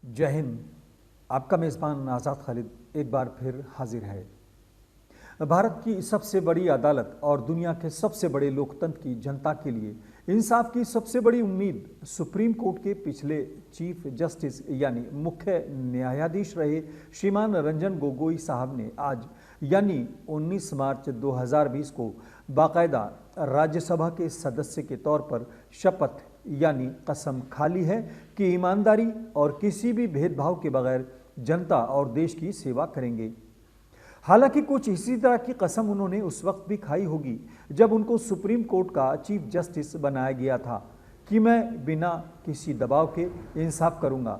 जय हिंद। आपका मेज़बान आज़ाद खालिद एक बार फिर हाजिर है। भारत की सबसे बड़ी अदालत और दुनिया के सबसे बड़े लोकतंत्र की जनता के लिए इंसाफ की सबसे बड़ी उम्मीद सुप्रीम कोर्ट के पिछले चीफ जस्टिस यानी मुख्य न्यायाधीश रहे श्रीमान रंजन गोगोई साहब ने आज यानी 19 मार्च 2020 को बाकायदा राज्यसभा के सदस्य के तौर पर शपथ यानी कसम खा ली है कि ईमानदारी और किसी भी भेदभाव के बगैर जनता और देश की सेवा करेंगे। हालांकि कुछ इसी तरह की कसम उन्होंने उस वक्त भी खाई होगी जब उनको सुप्रीम कोर्ट का चीफ जस्टिस बनाया गया था कि मैं बिना किसी दबाव के इंसाफ करूंगा।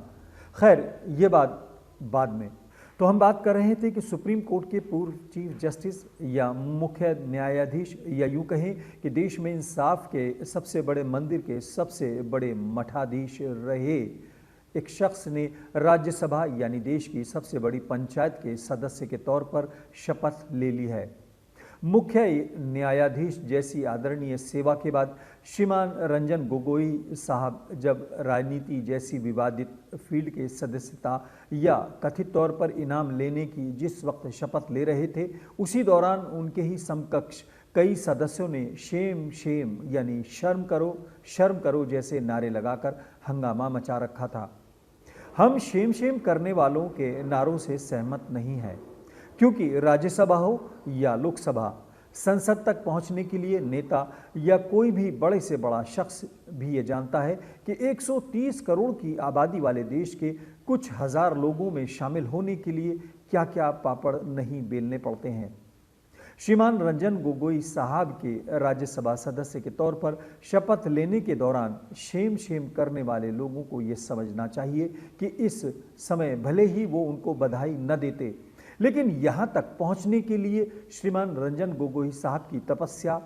खैर ये बात बाद में। तो हम बात कर रहे थे कि सुप्रीम कोर्ट के पूर्व चीफ जस्टिस या मुख्य न्यायाधीश या यूँ कहें कि देश में इंसाफ के सबसे बड़े मंदिर के सबसे बड़े मठाधीश रहे एक शख्स ने राज्यसभा यानी देश की सबसे बड़ी पंचायत के सदस्य के तौर पर शपथ ले ली है। मुख्य न्यायाधीश जैसी आदरणीय सेवा के बाद श्रीमान रंजन गोगोई साहब जब राजनीति जैसी विवादित फील्ड के सदस्यता या कथित तौर पर इनाम लेने की जिस वक्त शपथ ले रहे थे, उसी दौरान उनके ही समकक्ष कई सदस्यों ने शेम शेम यानी शर्म करो जैसे नारे लगाकर हंगामा मचा रखा था। हम शेम शेम करने वालों के नारों से सहमत नहीं हैं, क्योंकि राज्यसभा हो या लोकसभा, संसद तक पहुंचने के लिए नेता या कोई भी बड़े से बड़ा शख्स भी ये जानता है कि 130 करोड़ की आबादी वाले देश के कुछ हजार लोगों में शामिल होने के लिए क्या क्या पापड़ नहीं बेलने पड़ते हैं। श्रीमान रंजन गोगोई साहब के राज्यसभा सदस्य के तौर पर शपथ लेने के दौरान शेम शेम करने वाले लोगों को ये समझना चाहिए कि इस समय भले ही वो उनको बधाई न देते, लेकिन यहाँ तक पहुँचने के लिए श्रीमान रंजन गोगोई साहब की तपस्या,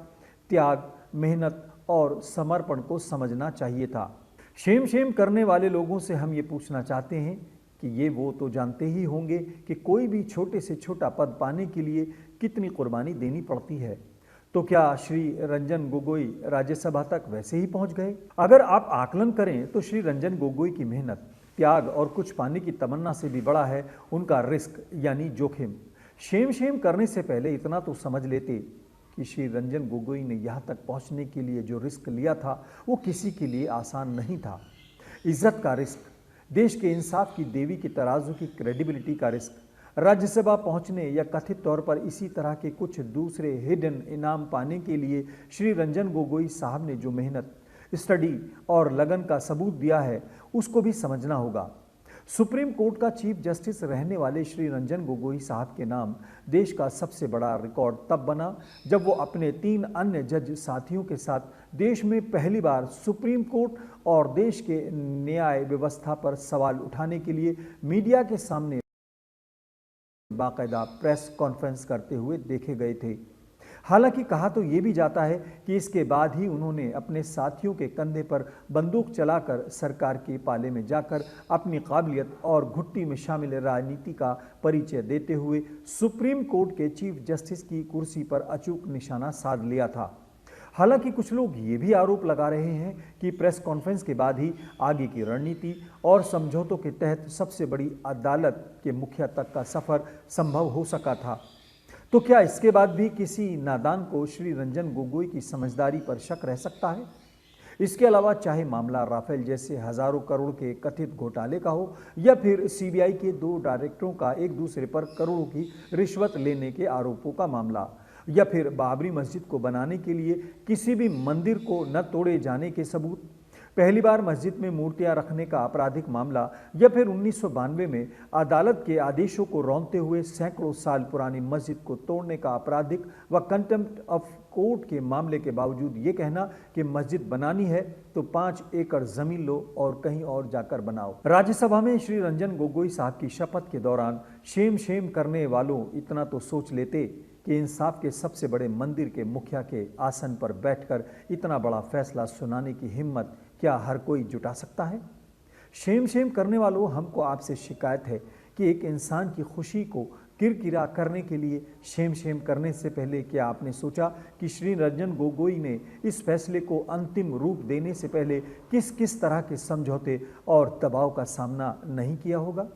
त्याग, मेहनत और समर्पण को समझना चाहिए था। शेम शेम करने वाले लोगों से हम ये पूछना चाहते हैं कि ये वो तो जानते ही होंगे कि कोई भी छोटे से छोटा पद पाने के लिए कितनी कुर्बानी देनी पड़ती है। तो क्या श्री रंजन गोगोई राज्यसभा तक वैसे ही पहुंच गए? अगर आप आकलन करें तो श्री रंजन गोगोई की मेहनत, त्याग और कुछ पाने की तमन्ना से भी बड़ा है उनका रिस्क यानी जोखिम। शेम शेम करने से पहले इतना तो समझ लेते कि श्री रंजन गोगोई ने यहाँ तक पहुँचने के लिए जो रिस्क लिया था वो किसी के लिए आसान नहीं था। इज्जत का रिस्क, देश के इंसाफ की देवी की तराजू की क्रेडिबिलिटी का रिस्क, राज्यसभा पहुंचने या कथित तौर पर इसी तरह के कुछ दूसरे हिडन इनाम पाने के लिए श्री रंजन गोगोई साहब ने जो मेहनत, स्टडी और लगन का सबूत दिया है, उसको भी समझना होगा। सुप्रीम कोर्ट का चीफ जस्टिस रहने वाले श्री रंजन गोगोई साहब के नाम देश का सबसे बड़ा रिकॉर्ड तब बना जब वो अपने 3 अन्य जज साथियों के साथ देश में पहली बार सुप्रीम कोर्ट और देश के न्याय व्यवस्था पर सवाल उठाने के लिए मीडिया के सामने बाकायदा प्रेस कॉन्फ्रेंस करते हुए देखे गए थे। हालांकि कहा तो ये भी जाता है कि इसके बाद ही उन्होंने अपने साथियों के कंधे पर बंदूक चलाकर सरकार के पाले में जाकर अपनी काबिलियत और घुट्टी में शामिल राजनीति का परिचय देते हुए सुप्रीम कोर्ट के चीफ जस्टिस की कुर्सी पर अचूक निशाना साध लिया था। हालांकि कुछ लोग ये भी आरोप लगा रहे हैं कि प्रेस कॉन्फ्रेंस के बाद ही आगे की रणनीति और समझौतों के तहत सबसे बड़ी अदालत के मुखिया तक का सफर संभव हो सका था। तो क्या इसके बाद भी किसी नादान को श्री रंजन गोगोई की समझदारी पर शक रह सकता है? इसके अलावा चाहे मामला राफेल जैसे हजारों करोड़ के कथित घोटाले का हो या फिर सीबीआई के 2 डायरेक्टरों का एक दूसरे पर करोड़ों की रिश्वत लेने के आरोपों का मामला, या फिर बाबरी मस्जिद को बनाने के लिए किसी भी मंदिर को न तोड़े जाने के सबूत, पहली बार मस्जिद में मूर्तियां रखने का आपराधिक मामला, या फिर 1992 में अदालत के आदेशों को रौंदते हुए सैकड़ों साल पुरानी मस्जिद को तोड़ने का आपराधिक व कंटेम्प्ट ऑफ कोर्ट के मामले के बावजूद ये कहना कि मस्जिद बनानी है तो 5 एकड़ जमीन लो और कहीं और जाकर बनाओ। राज्यसभा में श्री रंजन गोगोई साहब की शपथ के दौरान शेम शेम करने वालों इतना तो सोच लेते कि इंसाफ के सबसे बड़े मंदिर के मुखिया के आसन पर बैठकर इतना बड़ा फैसला सुनाने की हिम्मत क्या हर कोई जुटा सकता है? शेम शेम करने वालों, हमको आपसे शिकायत है कि एक इंसान की खुशी को किरकिरा करने के लिए शेम शेम करने से पहले क्या आपने सोचा कि श्री रंजन गोगोई ने इस फैसले को अंतिम रूप देने से पहले किस किस तरह के समझौते और दबाव का सामना नहीं किया होगा?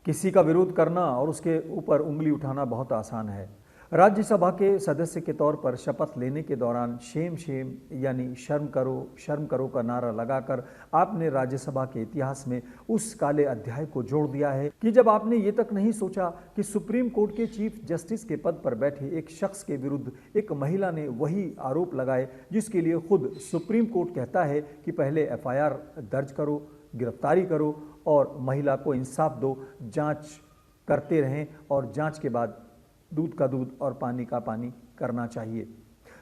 किसी का विरोध करना और उसके ऊपर उंगली उठाना बहुत आसान है। राज्यसभा के सदस्य के तौर पर शपथ लेने के दौरान शेम शेम यानी शर्म करो का नारा लगाकर आपने राज्यसभा के इतिहास में उस काले अध्याय को जोड़ दिया है कि जब आपने ये तक नहीं सोचा कि सुप्रीम कोर्ट के चीफ जस्टिस के पद पर बैठे एक शख्स के विरुद्ध एक महिला ने वही आरोप लगाए जिसके लिए खुद सुप्रीम कोर्ट कहता है कि पहले एफआईआर दर्ज करो, गिरफ्तारी करो और महिला को इंसाफ दो, जांच करते रहें और जांच के बाद दूध का दूध और पानी का पानी करना चाहिए।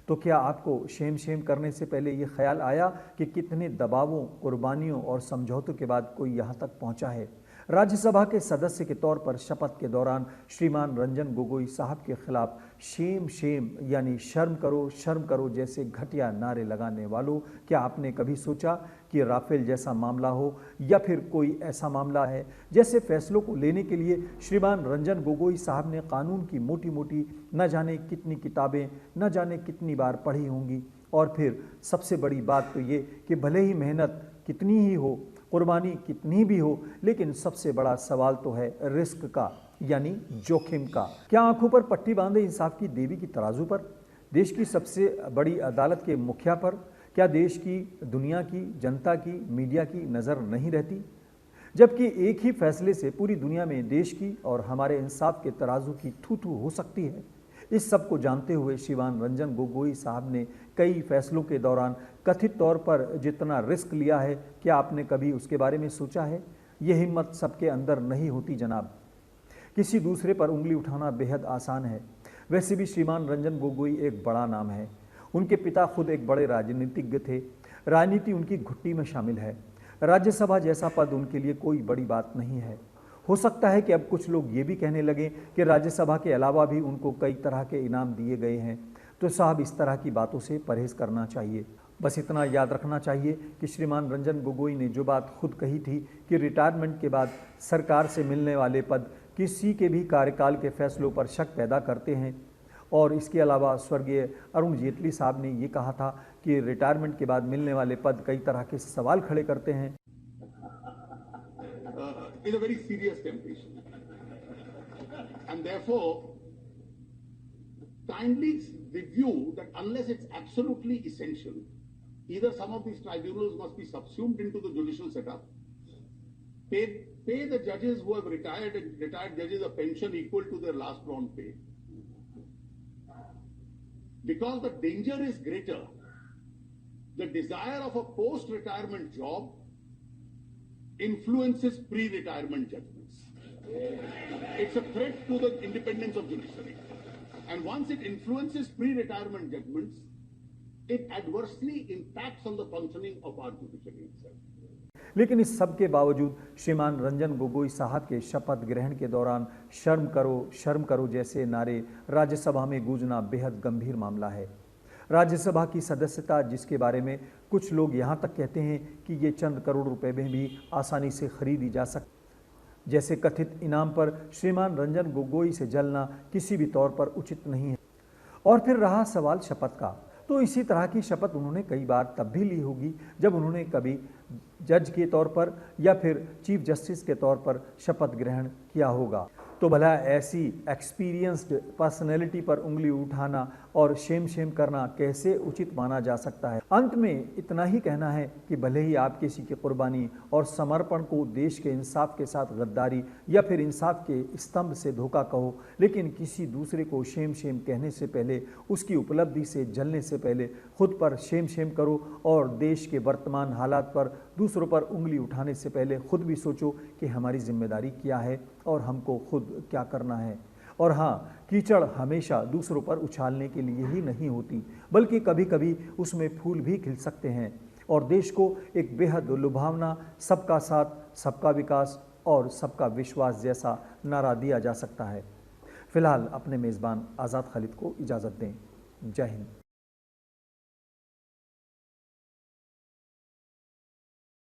तो क्या आपको शेम शेम करने से पहले ये ख्याल आया कि कितने दबावों, कुर्बानियों और समझौतों के बाद कोई यहाँ तक पहुँचा है? राज्यसभा के सदस्य के तौर पर शपथ के दौरान श्रीमान रंजन गोगोई साहब के खिलाफ शेम शेम यानी शर्म करो जैसे घटिया नारे लगाने वालों, क्या आपने कभी सोचा कि राफेल जैसा मामला हो या फिर कोई ऐसा मामला है जैसे फैसलों को लेने के लिए श्रीमान रंजन गोगोई साहब ने कानून की मोटी मोटी न जाने कितनी किताबें न जाने कितनी बार पढ़ी होंगी? और फिर सबसे बड़ी बात तो ये कि भले ही मेहनत कितनी ही हो, कुर्बानी कितनी भी हो, लेकिन सबसे बड़ा सवाल तो है रिस्क का यानी जोखिम का। क्या आंखों पर पट्टी बांधे इंसाफ की देवी की तराजू पर, देश की सबसे बड़ी अदालत के मुखिया पर क्या देश की, दुनिया की, जनता की, मीडिया की नज़र नहीं रहती? जबकि एक ही फैसले से पूरी दुनिया में देश की और हमारे इंसाफ के तराजू की थू थू हो सकती है। इस सब को जानते हुए श्रीमान रंजन गोगोई साहब ने कई फैसलों के दौरान कथित तौर पर जितना रिस्क लिया है, क्या आपने कभी उसके बारे में सोचा है? ये हिम्मत सबके अंदर नहीं होती जनाब। किसी दूसरे पर उंगली उठाना बेहद आसान है। वैसे भी श्रीमान रंजन गोगोई एक बड़ा नाम है। उनके पिता खुद एक बड़े राजनीतिज्ञ थे। राजनीति उनकी घुट्टी में शामिल है। राज्यसभा जैसा पद उनके लिए कोई बड़ी बात नहीं है। हो सकता है कि अब कुछ लोग ये भी कहने लगे कि राज्यसभा के अलावा भी उनको कई तरह के इनाम दिए गए हैं। तो साहब, इस तरह की बातों से परहेज करना चाहिए। बस इतना याद रखना चाहिए कि श्रीमान रंजन गोगोई ने जो बात खुद कही थी कि रिटायरमेंट के बाद सरकार से मिलने वाले पद किसी के भी कार्यकाल के फैसलों पर शक पैदा करते हैं, और इसके अलावा स्वर्गीय अरुण जेटली साहब ने ये कहा था कि रिटायरमेंट के बाद मिलने वाले पद कई तरह के सवाल खड़े करते हैं। Is a very serious temptation, and therefore kindly review that unless it's absolutely essential, either some of these tribunals must be subsumed into the judicial setup, pay the judges who have retired and retired judges a pension equal to their last drawn pay, because the danger is greater. The desire of a post-retirement job influences pre-retirement judgments. It's a threat to the independence of judiciary. And once it influences pre-retirement judgments, it adversely impacts on the functioning of our judiciary itself. लेकिन इस सब के बावजूद श्रीमान रंजन गोगोई साहब के शपथ ग्रहण के दौरान शर्म करो जैसे नारे राज्यसभा में गूंजना बेहद गंभीर मामला है। राज्यसभा की सदस्यता, जिसके बारे में कुछ लोग यहाँ तक कहते हैं कि ये चंद करोड़ रुपए में भी आसानी से खरीदी जा सकती, जैसे कथित इनाम पर श्रीमान रंजन गोगोई से जलना किसी भी तौर पर उचित नहीं है। और फिर रहा सवाल शपथ का, तो इसी तरह की शपथ उन्होंने कई बार तब भी ली होगी जब उन्होंने कभी जज के तौर पर या फिर चीफ जस्टिस के तौर पर शपथ ग्रहण किया होगा। तो भला ऐसी एक्सपीरियंस्ड पर्सनैलिटी पर उंगली उठाना और शेम करना कैसे उचित माना जा सकता है? अंत में इतना ही कहना है कि भले ही आप किसी की कुर्बानी और समर्पण को देश के इंसाफ के साथ गद्दारी या फिर इंसाफ के स्तंभ से धोखा कहो, लेकिन किसी दूसरे को शेम कहने से पहले, उसकी उपलब्धि से जलने से पहले खुद पर शेम करो, और देश के वर्तमान हालात पर दूसरों पर उंगली उठाने से पहले खुद भी सोचो कि हमारी जिम्मेदारी क्या है और हमको खुद क्या करना है। और हाँ, कीचड़ हमेशा दूसरों पर उछालने के लिए ही नहीं होती, बल्कि कभी कभी उसमें फूल भी खिल सकते हैं, और देश को एक बेहद लुभावना सबका साथ, सबका विकास और सबका विश्वास जैसा नारा दिया जा सकता है। फिलहाल अपने मेज़बान आज़ाद खालिद को इजाज़त दें। जय हिंद।